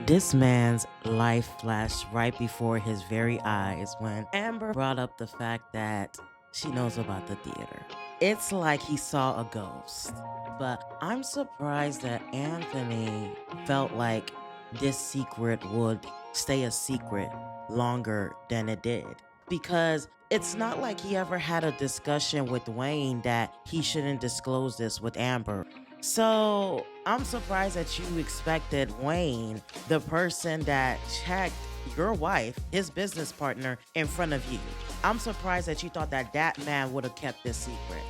This man's life flashed right before his very eyes when Amber brought up the fact that she knows about the theater. It's like he saw a ghost. But I'm surprised that Anthony felt like this secret would stay a secret longer than it did. Because it's not like he ever had a discussion with Wayne that he shouldn't disclose this with Amber. So I'm surprised that you expected Wayne, the person that checked your wife, his business partner, in front of you. I'm surprised that you thought that that man would have kept this secret.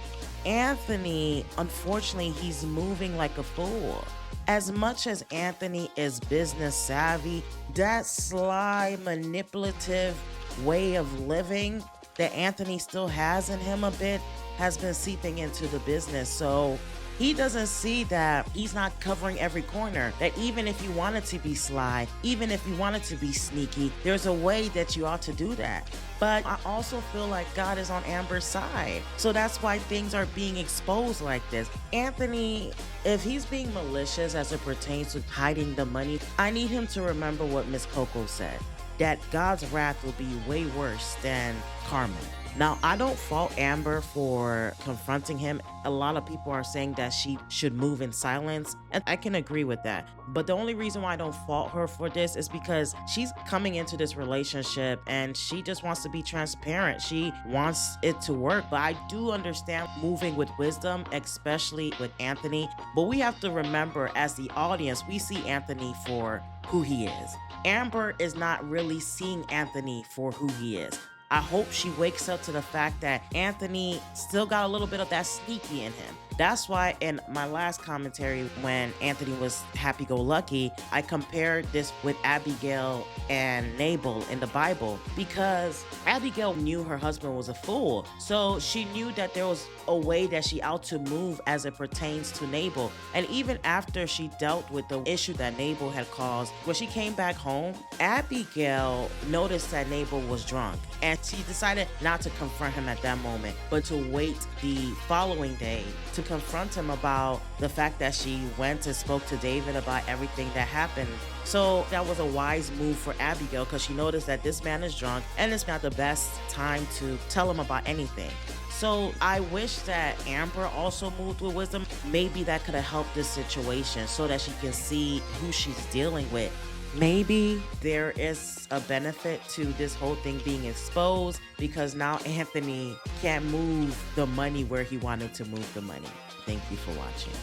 Anthony, unfortunately, he's moving like a fool. As much as Anthony is business savvy, that sly, manipulative way of living that Anthony still has in him a bit has been seeping into the business. So he doesn't see that he's not covering every corner. That even if you wanted to be sly, even if you wanted to be sneaky, there's a way that you ought to do that. But I also feel like God is on Amber's side. So that's why things are being exposed like this. Anthony, if he's being malicious as it pertains to hiding the money, I need him to remember what Miss Coco said, that God's wrath will be way worse than karma. Now, I don't fault Amber for confronting him. A lot of people are saying that she should move in silence, and I can agree with that. But the only reason why I don't fault her for this is because she's coming into this relationship and she just wants to be transparent. She wants it to work. But I do understand moving with wisdom, especially with Anthony. But we have to remember, as the audience, we see Anthony for who he is. Amber is not really seeing Anthony for who he is. I hope she wakes up to the fact that Anthony still got a little bit of that sneaky in him. That's why in my last commentary, when Anthony was happy-go-lucky, I compared this with Abigail and Nabal in the Bible, because Abigail knew her husband was a fool. So she knew that there was a way that she ought to move as it pertains to Nabal. And even after she dealt with the issue that Nabal had caused, when she came back home, Abigail noticed that Nabal was drunk. And she decided not to confront him at that moment, but to wait the following day to confront him about the fact that she went and spoke to David about everything that happened. So that was a wise move for Abigail, because she noticed that this man is drunk and it's not the best time to tell him about anything. So I wish that Amber also moved with wisdom. Maybe that could have helped this situation so that she can see who she's dealing with. Maybe there is a benefit to this whole thing being exposed, because now Anthony can't move the money where he wanted to move the money. Thank you for watching.